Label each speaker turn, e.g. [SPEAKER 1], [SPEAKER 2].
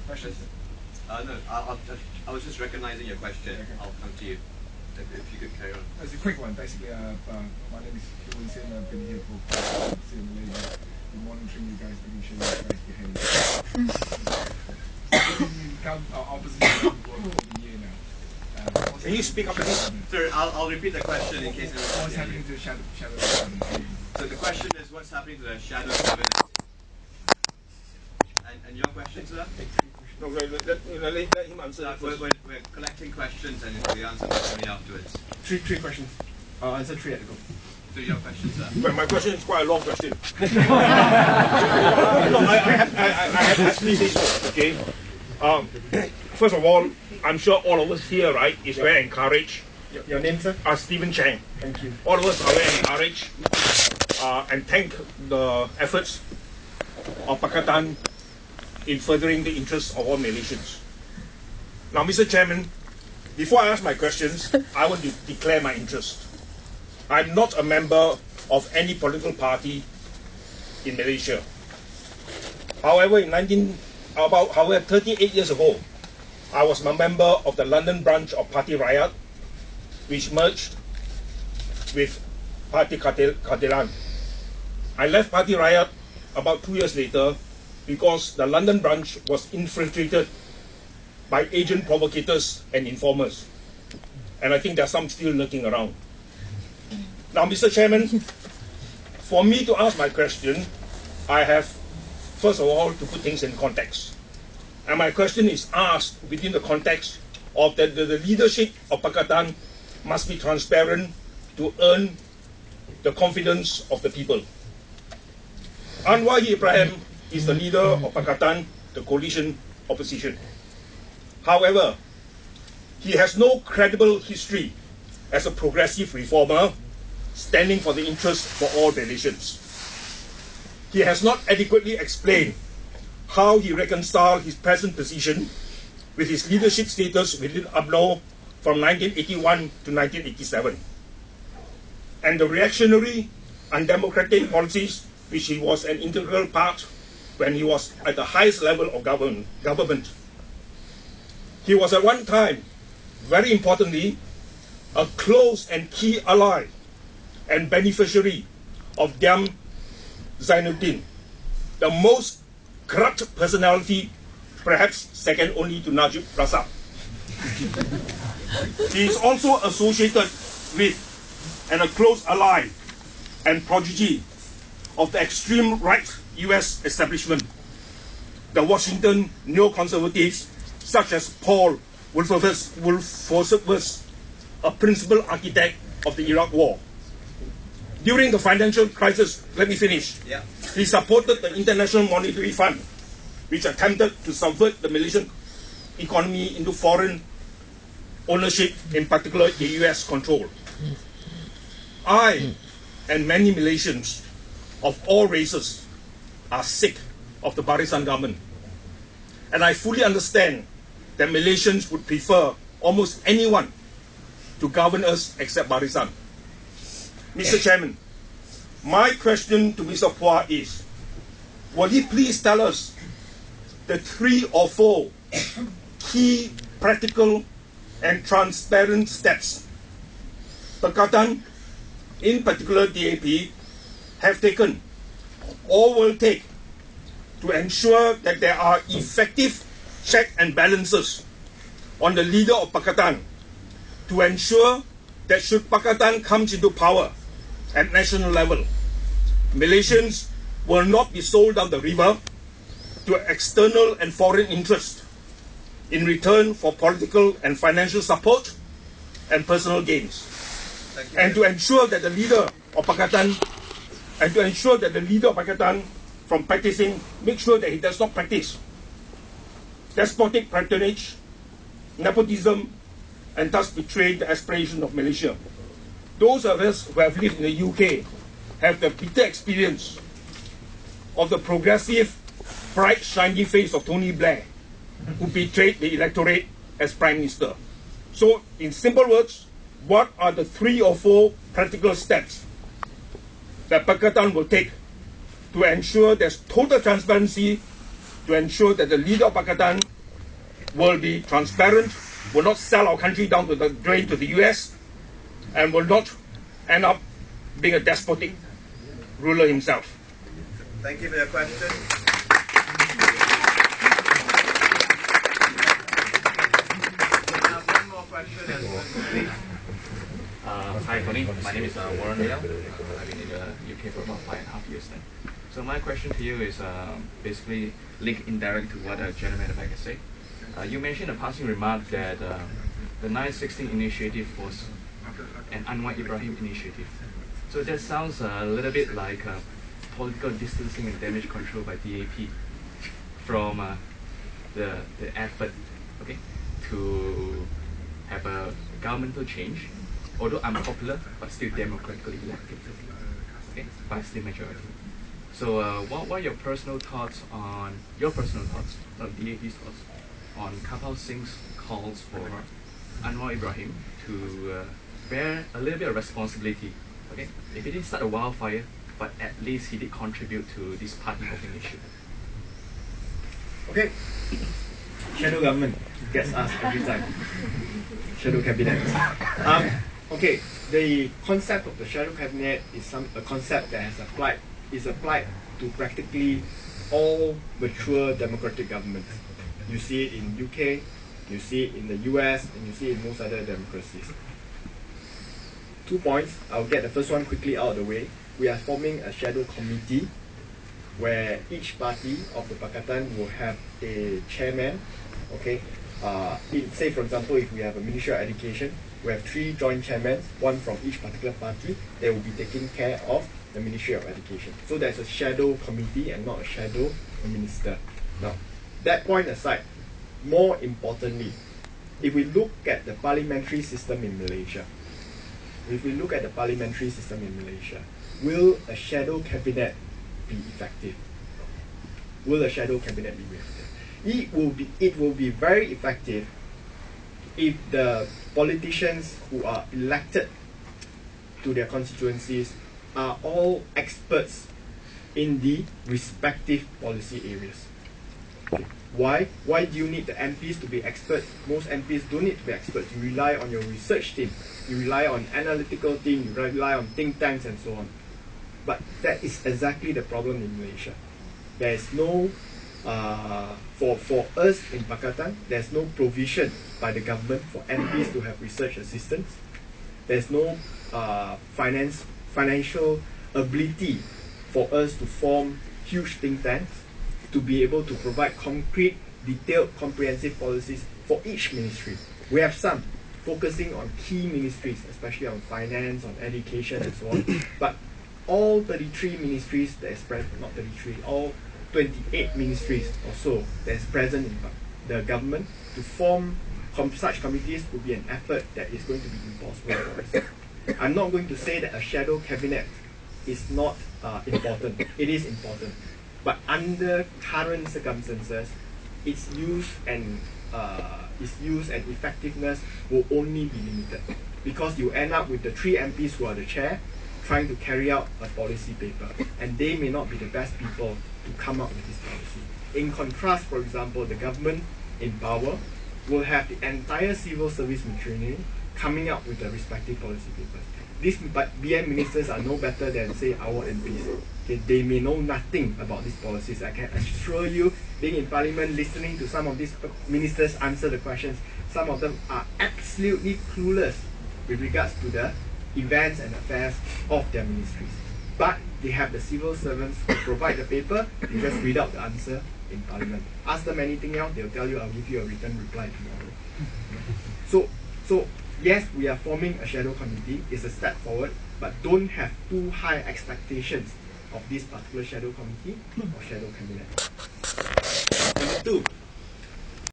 [SPEAKER 1] Questions?
[SPEAKER 2] No, I was just recognizing your question. Okay. I'll come to you. If you could carry on.
[SPEAKER 1] It's a quick one. Basically, my name is Pua Pakatan. I've been here for quite some time. Been monitoring you guys, making sure you guys behave. You come our opposition for a year now.
[SPEAKER 3] Can you speak up, please?
[SPEAKER 2] Sir, I'll repeat the question in case
[SPEAKER 1] what's happening to the shadow cabinet?
[SPEAKER 2] So the question is, what's happening to the shadow cabinet? And your question, sir?
[SPEAKER 3] No, let him answer.
[SPEAKER 2] We're collecting questions and the answer will only afterwards.
[SPEAKER 4] Three questions. I'll answer three at a go.
[SPEAKER 2] So your question, sir?
[SPEAKER 3] Well, my question is quite a long question. No, I have actually this one, okay? First of all, I'm sure all of us here, right, is very encouraged.
[SPEAKER 4] Your name, sir?
[SPEAKER 3] Stephen Chang.
[SPEAKER 4] Thank you.
[SPEAKER 3] All of us are very encouraged and thank the efforts of Pakatan in furthering the interests of all Malaysians. Now, Mr. Chairman, before I ask my questions, I want to declare my interest. I'm not a member of any political party in Malaysia. However, 38 years ago, I was a member of the London branch of Party Rakyat, which merged with Parti Keadilan. I left Party Rakyat about 2 years later because the London branch was infiltrated by agent provocators and informers. And I think there are some still lurking around. Now, Mr. Chairman, for me to ask my question, I have, first of all, to put things in context. And my question is asked within the context of that the leadership of Pakatan must be transparent to earn the confidence of the people. Anwar Ibrahim is the leader of Pakatan, the coalition opposition. However, he has no credible history as a progressive reformer standing for the interests for all Malaysians. He has not adequately explained how he reconciled his present position with his leadership status within UMNO from 1981 to 1987, and the reactionary, undemocratic policies which he was an integral part when he was at the highest level of government. He was at one time, very importantly, a close and key ally and beneficiary of Diam Zainuddin, the most corrupt personality, perhaps second only to Najib Razak. He is also associated with and a close ally and prodigy of the extreme right US establishment, the Washington neoconservatives such as Paul Wolfowitz, a principal architect of the Iraq War. During the financial crisis, let me finish.
[SPEAKER 2] Yeah.
[SPEAKER 3] He supported the International Monetary Fund, which attempted to subvert the Malaysian economy into foreign ownership, in particular the US control. I and many Malaysians of all races are sick of the Barisan government. And I fully understand that Malaysians would prefer almost anyone to govern us except Barisan. Mr. Chairman, my question to Mr. Pua is, will he please tell us the 3 or 4 key practical and transparent steps Pakatan, in particular DAP, have taken or will take to ensure that there are effective checks and balances on the leader of Pakatan, to ensure that should Pakatan comes into power at national level, Malaysians will not be sold down the river to external and foreign interests in return for political and financial support and personal gains. And to ensure that the leader of Pakatan from practicing, make sure that he does not practice despotic patronage, nepotism, and thus betray the aspiration of Malaysia. Those of us who have lived in the UK have the bitter experience of the progressive, bright, shiny face of Tony Blair, who betrayed the electorate as Prime Minister. So, in simple words, what are the 3 or 4 practical steps that Pakatan will take to ensure there's total transparency, to ensure that the leader of Pakatan will be transparent, will not sell our country down to the drain to the US, and will not end up being a despotic ruler himself.
[SPEAKER 2] Thank you for your question. One more question, please.
[SPEAKER 5] Hi, Tony. My name is Warren Liao. I've been in the UK for about 5.5 years now. So my question to you is basically linked indirectly to what General Madabaka said. You mentioned a passing remark that the 916 initiative was an Anwar Ibrahim initiative. So that sounds a little bit like political distancing and damage control by DAP from the effort, okay, to have a governmental change, although unpopular, but still democratically elected, okay, by still majority. So what are your personal thoughts, not DAP's thoughts, on Kapil Singh's calls for Anwar Ibrahim to bear a little bit of responsibility, okay? If he didn't start a wildfire, but at least he did contribute to this party hopping issue.
[SPEAKER 4] Okay. Shadow government gets asked every time. Shadow cabinet. Okay, the concept of the shadow cabinet is a concept that is applied to practically all mature democratic governments. You see it in UK, you see it in the US, and you see it in most other democracies. 2 points. I'll get the first one quickly out of the way. We are forming a shadow committee where each party of the Pakatan will have a chairman. Okay, say for example, if we have a Ministry of Education, we have 3 joint chairmen, one from each particular party. They will be taking care of the Ministry of Education. So there's a shadow committee and not a shadow minister. Now, that point aside, more importantly, if we look at the parliamentary system in Malaysia, will a shadow cabinet be effective? Will a shadow cabinet be effective? It will be very effective if the politicians who are elected to their constituencies are all experts in the respective policy areas. Okay. Why? Why do you need the MPs to be experts? Most MPs don't need to be experts. You rely on your research team. You rely on analytical team. You rely on think tanks and so on. But that is exactly the problem in Malaysia. There is no, for us in Pakatan, there's no provision by the government for MPs to have research assistants. There's no financial ability for us to form huge think tanks to be able to provide concrete, detailed, comprehensive policies for each ministry. We have some focusing on key ministries, especially on finance, on education, and so on. But all 33 ministries that is present, not 33, all 28 ministries or so that is present in the government, to form such committees would be an effort that is going to be impossible for us. I'm not going to say that a shadow cabinet is not important. It is important. But under current circumstances, its use and effectiveness will only be limited, because you end up with the 3 MPs who are the chair trying to carry out a policy paper, and they may not be the best people to come up with this policy. In contrast, for example, the government in power will have the entire civil service machinery coming up with the respective policy papers. These BM ministers are no better than, say, our MPs. Okay, they may know nothing about these policies. I can assure you, being in parliament, listening to some of these ministers answer the questions, some of them are absolutely clueless with regards to the events and affairs of their ministries. But they have the civil servants who provide the paper. You just read out the answer in parliament. Ask them anything else, they'll tell you, I'll give you a written reply tomorrow. So yes, we are forming a shadow committee. It's a step forward, but don't have too high expectations of this particular shadow committee or shadow cabinet. Number 2,